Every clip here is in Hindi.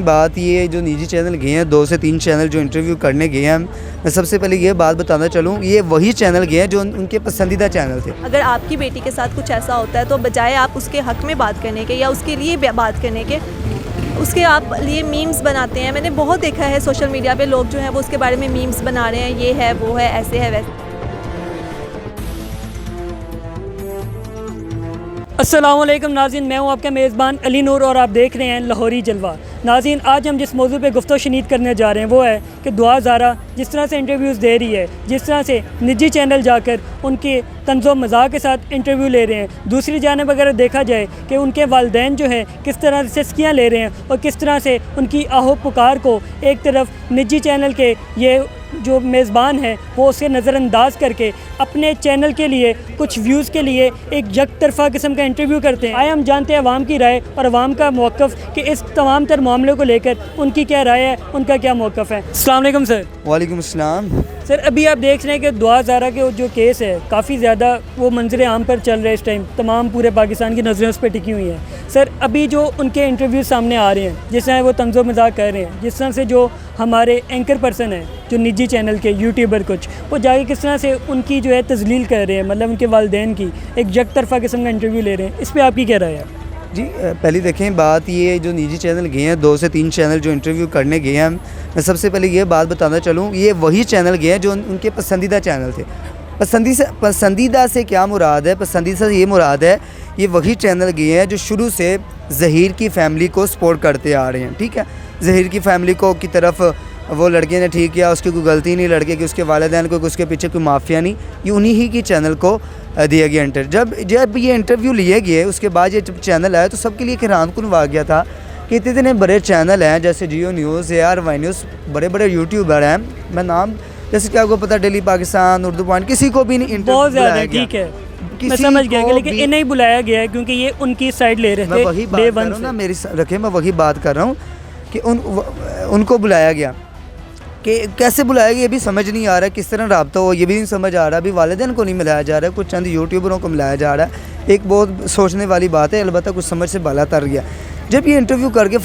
बात ये जो निजी चैनल गए हैं 2 से 3 चैनल जो इंटरव्यू करने गए हैं, मैं सबसे पहले ये बात बताना चलूँ, ये वही चैनल गए हैं जो उनके पसंदीदा चैनल थे। अगर आपकी बेटी के साथ कुछ ऐसा होता है तो बजाय आप उसके हक में बात करने के या उसके लिए बात करने के, उसके आप लिए मीम्स बनाते हैं। मैंने बहुत देखा है सोशल मीडिया पे लोग जो हैं वो उसके बारे में मीम्स बना रहे हैं, ये है वो है, ऐसे है वैसे। अस्सलाम वालेकुम नाज़रीन, मैं हूं आपका मेज़बान अली नूर और आप देख रहे हैं लाहौरी जलवा। नाज़रीन, आज हम जिस मौजू पे गुफ्तगू शनीद करने जा रहे हैं वो है कि दुआ ज़ारा जिस तरह से इंटरव्यूज़ दे रही है, जिस तरह से निजी चैनल जाकर उनके तंज़ो मज़ाक के साथ इंटरव्यू ले रहे हैं, दूसरी जानिब अगर देखा जाए कि उनके वालिदैन जो हैं किस तरह से सिस्कियाँ ले रहे हैं और किस तरह से उनकी आहो पुकार को एक तरफ निजी चैनल के ये जो मेज़बान है वो उसे नज़रअंदाज करके अपने चैनल के लिए कुछ व्यूज़ के लिए एक यक तरफ़ा किस्म का इंटरव्यू करते हैं। आए हम जानते हैं अवाम की राय और अवाम का मौक़िफ़ कि इस तमाम तर मामलों को लेकर उनकी क्या राय है, उनका क्या मौक़िफ़ है। अस्सलाम वालेकुम सर। वालेकुम अस्सलाम। सर, अभी आप देख रहे हैं कि दुआ ज़ारा के जो केस है काफ़ी ज़्यादा वो मंजर आम पर चल रहे हैं इस टाइम, तमाम पूरे पाकिस्तान की नज़रें उस पर टिकी हुई हैं। सर, अभी जो उनके इंटरव्यू सामने आ रहे हैं, जिस तरह वो तंज़ो मज़ाक कर रहे हैं, जिस तरह से जो हमारे एंकर पर्सन हैं जो निजी चैनल के यूट्यूबर कुछ वो जाके किस तरह से उनकी जो है तज़लील कर रहे हैं, मतलब उनके वालिदैन की एक यक तरफ़ा किस्म का इंटरव्यू ले रहे हैं, इस पर आपकी क्या राय है? जी, पहले देखें बात ये जो निजी चैनल गए हैं 2 से 3 चैनल जो इंटरव्यू करने गए हैं, मैं सबसे पहले ये बात बताना चलूँ, ये वही चैनल गए हैं जो उनके पसंदीदा चैनल थे। पसंदीदा से क्या मुराद है? पसंदीदा से ये मुराद है ये वही चैनल गए हैं जो शुरू से ज़हीर की फ़ैमिली को सपोर्ट करते आ रहे हैं। ठीक है, ज़हीर की फ़ैमिली को की तरफ वो लड़के ने ठीक किया, उसकी कोई गलती नहीं, लड़के की उसके वालिदैन को उसके पीछे कोई माफिया नहीं, ये उन्हीं ही की चैनल को दिया गया जब ये इंटरव्यू लिए गए उसके बाद ये जब चैनल आया तो सबके लिए हैरानकुन वाक़या था कि इतने बड़े चैनल हैं जैसे जियो न्यूज़ या वाई न्यूज़, बड़े बड़े यूट्यूबर हैं, मैं नाम जैसे कि आपको पता डेली पाकिस्तान, उर्दू पॉइंट, किसी को भी नहीं इंटरव्यू बुलाया गया। ठीक है, मैं समझ गया, लेकिन इन्हें ही बुलाया गया है क्योंकि ये उनकी साइड ले रहे थे। मैं वही बात कर रहा हूँ ना, मेरी रखे, मैं वही बात कर रहा हूँ कि उनको बुलाया गया कि कैसे बुलाया गया ये भी समझ नहीं आ रहा है, किस तरह रब्ता हो ये भी नहीं समझ आ रहा। अभी वालिदैन को नहीं मिलाया जा रहा है, कुछ चंद यूट्यूबरों को मिलाया जा रहा है। एक बहुत सोचने वाली बात है, अलबत्ता कुछ समझ से बाला तर गया। जब ये इंटरव्यू करके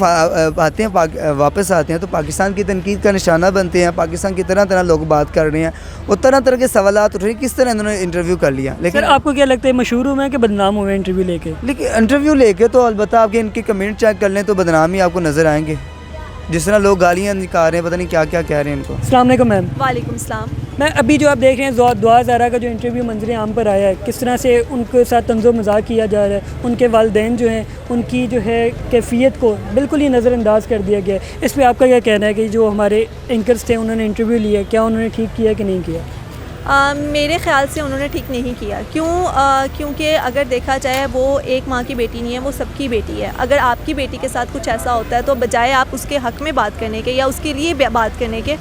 आते हैं वापस आते हैं तो पाकिस्तान की तनकीद का निशाना बनते हैं। पाकिस्तान की तरह तरह लोग बात कर रहे हैं और तरह तरह के सवालात उठ रहे हैं, किस तरह इन्होंने इंटरव्यू कर लिया। लेकिन आपको क्या लगता है मशहूर हुए हैं कि बदनाम हुए इंटरव्यू लेके? लेकिन इंटरव्यू लेके तो अलबत्ता आपके इनके कमेंट चेक कर लें तो बदनाम ही आपको नज़र आएंगे, जिस तरह लोग गालियाँ निकाल रहे हैं, पता नहीं क्या क्या कह रहे हैं इनको। अस्सलाम वालेकुम मैम। वालेकुम सलाम। मैं अभी जो आप देख रहे हैं दुआ ज़ारा का जो इंटरव्यू मंजर आम पर आया है, किस तरह से उनके साथ तंज़ो मज़ाक किया जा रहा है, उनके वालिदैन जो हैं उनकी जो है कैफियत को बिल्कुल ही नज़रअंदाज कर दिया गया है। इस पर आपका क्या कहना है कि जो हमारे एंकर्स थे उन्होंने इंटरव्यू लिया, क्या उन्होंने ठीक किया कि नहीं किया? मेरे ख़्याल से उन्होंने ठीक नहीं किया। क्योंकि अगर देखा जाए वो एक माँ की बेटी नहीं है, वो सबकी बेटी है। अगर आपकी बेटी के साथ कुछ ऐसा होता है तो बजाय आप उसके हक में बात करने के या उसके लिए बात करने के,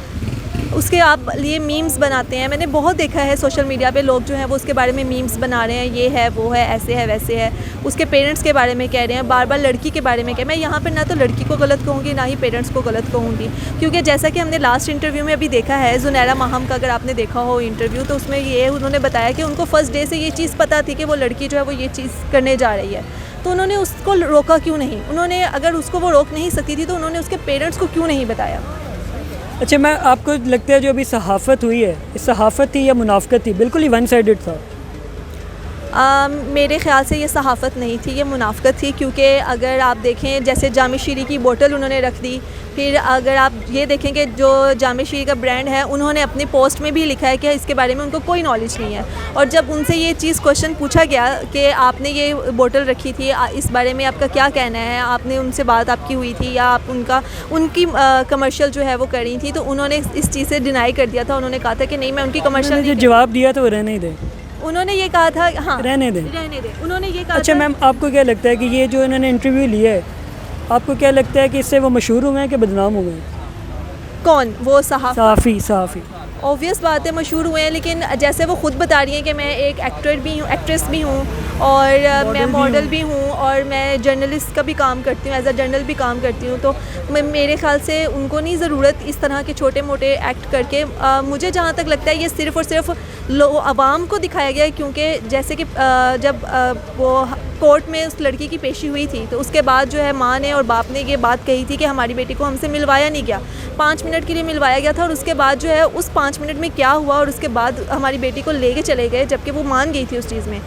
उसके आप लिए मीम्स बनाते हैं। मैंने बहुत देखा है सोशल मीडिया पे लोग जो हैं वो उसके बारे में मीम्स बना रहे हैं, ये है वो है, ऐसे है वैसे है। उसके पेरेंट्स के बारे में कह रहे हैं, बार बार लड़की के बारे में मैं यहाँ पर ना तो लड़की को गलत कहूँगी ना ही पेरेंट्स को गलत कहूँगी, क्योंकि जैसा कि हमने लास्ट इंटरव्यू में अभी देखा है ज़ुनैरा माहम का, अगर आपने देखा हो इंटरव्यू तो उसमें ये उन्होंने बताया कि उनको फर्स्ट डे से ये चीज़ पता थी कि वो लड़की जो है वो ये चीज़ करने जा रही है, तो उन्होंने उसको रोका क्यों नहीं? उन्होंने अगर उसको वो रोक नहीं सकती थी तो उन्होंने उसके पेरेंट्स को क्यों नहीं बताया? अच्छा, मैं आपको लगता है जो अभी सहाफ़त हुई है, इस सहाफ़त थी या मुनाफ़क़त थी? बिल्कुल ही वन साइडेड था। मेरे ख़्याल से ये सहाफ़त नहीं थी, ये मुनाफ़क़त थी। क्योंकि अगर आप देखें जैसे जामे शीरी की बोतल उन्होंने रख दी, फिर अगर आप ये देखें कि जो जामे शीरी का ब्रांड है उन्होंने अपने पोस्ट में भी लिखा है कि इसके बारे में उनको कोई नॉलेज नहीं है। और जब उनसे ये चीज़ क्वेश्चन पूछा गया कि आपने ये बोतल रखी थी, इस बारे में आपका क्या कहना है, आपने उनसे बात आपकी हुई थी या आप उनकी कमर्शियल जो है वो करी थी, तो उन्होंने इस चीज़ से डिनाई कर दिया था। उन्होंने कहा था कि नहीं, मैं उनकी कमर्शियल जो जवाब दिया तो वो रहने ही दे, उन्होंने ये कहा था, हाँ रहने दे। उन्होंने ये कहा। अच्छा मैम, आपको क्या लगता है कि ये जो इन्होंने इंटरव्यू लिया है, आपको क्या लगता है कि इससे वो मशहूर हुए हैं कि बदनाम हुए हैं? कौन? वो सहाफ़ी। ऑब्वियस बात है मशहूर हुए हैं, लेकिन जैसे वो ख़ुद बता रही हैं कि मैं एक एक्टर भी हूँ, एक्ट्रेस भी हूँ और मैं मॉडल भी हूँ और मैं जर्नलिस्ट का भी काम करती हूँ, एज अ जर्नल भी काम करती हूँ। तो मेरे ख्याल से उनको नहीं ज़रूरत इस तरह के छोटे मोटे एक्ट करके। मुझे जहाँ तक लगता है ये सिर्फ़ और सिर्फ आवाम को दिखाया गया है, क्योंकि जैसे कि जब वो कोर्ट में उस लड़की की पेशी हुई थी तो उसके बाद जो है माँ ने और बाप ने ये बात कही थी कि हमारी बेटी को हमसे मिलवाया नहीं गया, 5 मिनट के लिए मिलवाया गया था, और उसके बाद जो है उस 5 मिनट में क्या हुआ और उसके बाद हमारी बेटी को लेके चले गए, जबकि वो मान गई थी उस चीज़ में।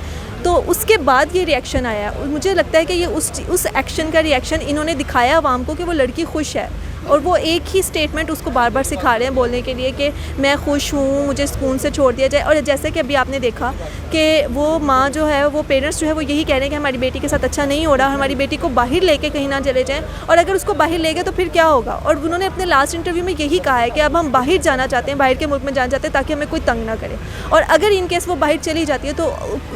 तो उसके बाद ये रिएक्शन आया और मुझे लगता है कि ये उस एक्शन का रिएक्शन इन्होंने दिखाया आवाम को कि वो लड़की खुश है, और वो एक ही स्टेटमेंट उसको बार बार सिखा रहे हैं बोलने के लिए कि मैं खुश हूँ, मुझे सुकून से छोड़ दिया जाए। और जैसे कि अभी आपने देखा कि वो माँ जो है, वो पेरेंट्स जो है वो यही कह रहे हैं कि हमारी बेटी के साथ अच्छा नहीं हो रहा, हमारी बेटी को बाहर लेके कहीं ना चले जाएं, और अगर उसको बाहर ले गए तो फिर क्या होगा। और उन्होंने अपने लास्ट इंटरव्यू में यही कहा है कि अब हम बाहर जाना चाहते हैं, बाहर के मुल्क में जाना चाहते हैं ताकि हमें कोई तंग ना करे, और अगर इन केस वो बाहर चली जाती है तो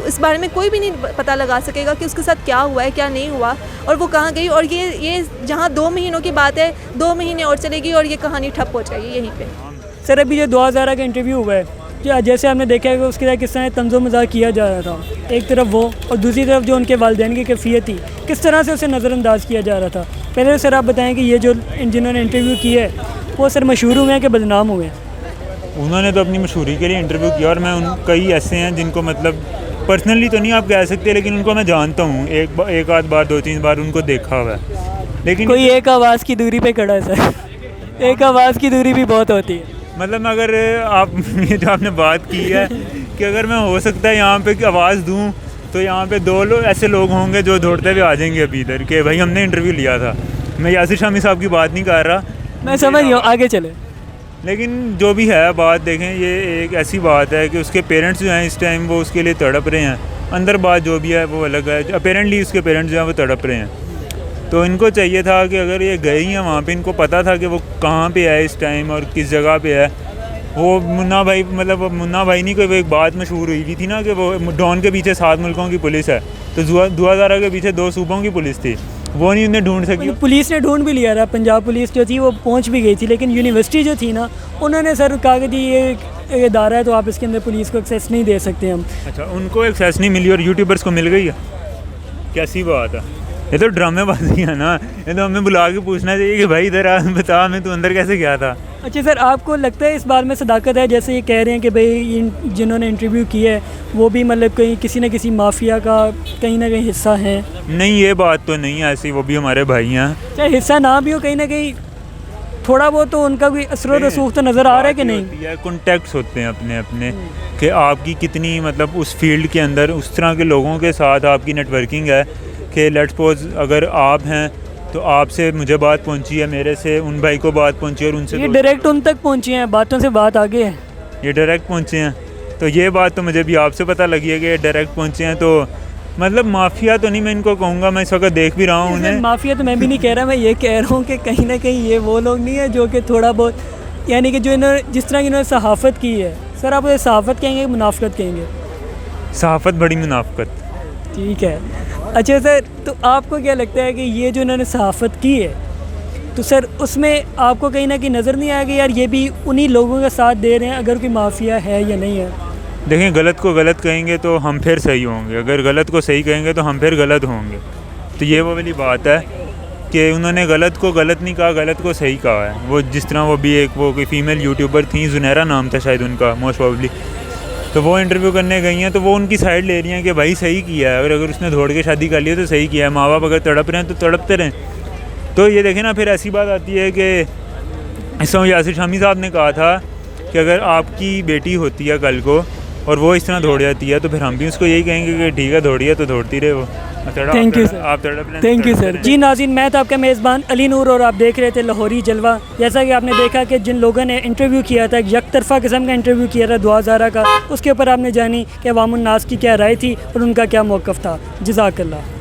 इस बारे में कोई भी नहीं पता लगा सकेगा कि उसके साथ क्या हुआ है, क्या नहीं हुआ, और वो कहाँ गई। और ये जहाँ 2 महीनों की बात है, 2 महीने और चलेगी और ये कहानी ठप हो जाएगी यहीं पे। सर अभी जो 2000 का इंटरव्यू हुआ है, जैसे आपने देखा है कि उसके साथ किस तरह तंज़ो मज़ाक किया जा रहा था, एक तरफ वो और दूसरी तरफ जो उनके वालिदैन की कैफियत थी, किस तरह से उसे नज़रअंदाज किया जा रहा था। पहले सर आप बताएं कि ये जो जिन्होंने इंटरव्यू किया है वो सर मशहूर हुए हैं कि बदनाम हुए हैं? उन्होंने तो अपनी मशहूरी के लिए इंटरव्यू किया, और मैं कई ऐसे हैं जिनको मतलब पर्सनली तो नहीं आप कह सकते, लेकिन उनको मैं जानता हूँ, एक आध बार 2-3 बार उनको देखा हुआ है। लेकिन कोई एक आवाज़ की दूरी पे खड़ा है सर, एक आवाज़ की दूरी भी बहुत होती है। मतलब अगर आप ये जो आपने बात की है कि अगर मैं हो सकता है यहाँ पे आवाज़ दूँ तो यहाँ पे 2 लोग ऐसे लोग होंगे जो दौड़ते हुए आ जाएंगे अभी इधर कि भाई हमने इंटरव्यू लिया था। मैं यासिर शामी साहब की बात नहीं कर रहा, मैं समझ गया, आगे चले। लेकिन जो भी है बात देखें, ये एक ऐसी बात है कि उसके पेरेंट्स जो हैं इस टाइम वो उसके लिए तड़प रहे हैं, अंदर बात जो भी है वो अलग है। अपेरेंटली उसके पेरेंट्स जो हैं वो तड़प रहे हैं, तो इनको चाहिए था कि अगर ये गई हैं वहाँ पे, इनको पता था कि वो कहाँ पे है इस टाइम और किस जगह पे है। वो मुन्ना भाई, मतलब मुन्ना भाई नहीं, कोई एक बात मशहूर हुई थी ना कि वो डॉन के पीछे 7 मुल्कों की पुलिस है, तो 2000 के पीछे 2 सूबों की पुलिस थी, वो नहीं उन्हें ढूंढ सकी। पुलिस ने ढूंढ भी लिया था, पंजाब पुलिस जो थी वो पहुंच भी गई थी, लेकिन यूनिवर्सिटी जो थी ना, उन्होंने सर कहा कि जी ये एक इदारा है तो आप इसके अंदर पुलिस को एक्सेस नहीं दे सकते हम। अच्छा, उनको एक्सेस नहीं मिली और यूट्यूबर्स को मिल गई है? कैसी बात है, ये तो ड्रामेबाजी है ना। ये तो हमें बुला के पूछना चाहिए कि भाई इधर आ, बता हमें तू अंदर कैसे गया था। अच्छा सर, आपको लगता है इस बात में सदाकत है, जैसे ये कह रहे हैं कि भाई जिन्होंने इंटरव्यू किया है वो भी मतलब कहीं किसी न किसी माफिया का कहीं ना कहीं हिस्सा है? नहीं, ये बात तो नहीं है ऐसी, वो भी हमारे भाई हैं। चाहे हिस्सा ना भी हो, कहीं ना कहीं थोड़ा बहुत तो उनका कोई असर रसूख तो नज़र आ रहा है कि नहीं? कॉन्टैक्ट्स होते हैं अपने अपने कि आपकी कितनी मतलब उस फील्ड के अंदर उस तरह के लोगों के साथ आपकी नेटवर्किंग है कि लेट्स सपोज अगर आप हैं तो आपसे मुझे बात पहुंची है, मेरे से उन भाई को बात पहुंची और उनसे ये डायरेक्ट उन तक पहुंची हैं, बातों से बात आगे है, ये डायरेक्ट पहुंचे हैं। तो ये बात तो मुझे भी आपसे पता लगी है कि ये डायरेक्ट पहुंचे हैं। तो मतलब माफिया तो नहीं मैं इनको कहूँगा, मैं इस वक्त देख भी रहा हूँ उन्हें। माफिया तो मैं भी नहीं कह रहा, मैं ये कह रहा हूँ कि कहीं ना कहीं ये वो लोग नहीं है जो कि थोड़ा बहुत, यानी कि जो इन्होंने जिस तरह की इन्होंने सहाफ़त की है। सर आप ये सहाफ़त कहेंगे मुनाफ़क़त कहेंगे? सहाफ़त, बड़ी मुनाफ़क़त। ठीक है। अच्छा सर, तो आपको क्या लगता है कि ये जो इन्होंने सहाफ़त की है, तो सर उसमें आपको कहीं ना कहीं नज़र नहीं आएगा यार ये भी उन्हीं लोगों का साथ दे रहे हैं, अगर कोई माफिया है या नहीं है? देखें, गलत को गलत कहेंगे तो हम फिर सही होंगे, अगर गलत को सही कहेंगे तो हम फिर गलत होंगे। तो ये वो वाली बात है कि उन्होंने गलत को गलत नहीं कहा, गलत को सही कहा है। वो जिस तरह वो भी एक वो कोई फ़ीमेल यूट्यूबर थी, जुनैरा नाम था शायद उनका मोस्ट प्रॉब्ली, तो वो इंटरव्यू करने गई हैं तो वो उनकी साइड ले रही हैं कि भाई सही किया है, अगर उसने दौड़ के शादी कर ली है तो सही किया है, माँ बाप अगर तड़प रहे हैं तो तड़पते रहें। तो ये देखें ना, फिर ऐसी बात आती है कि इस समय यासिर शामी साहब ने कहा था कि अगर आपकी बेटी होती है कल को और वो इस तरह दौड़ जाती है तो फिर हम भी उसको यही कहेंगे कि ठीक है दौड़ी है तो दौड़ती रहे वो। थैंक यू सर, आप तड़प लें। Thank you sir. जी नाज़रीन, मैं था आपका मेज़बान अली नूर और आप देख रहे थे लाहौरी जलवा। जैसा कि आपने देखा कि जिन लोगों ने इंटरव्यू किया था, एक तरफ़ा किस्म का इंटरव्यू किया था 2000 का, उसके ऊपर आपने जानी कि अवामुन नास की क्या राय थी और उनका क्या मौक़िफ़ था। जज़ाकल्लाह।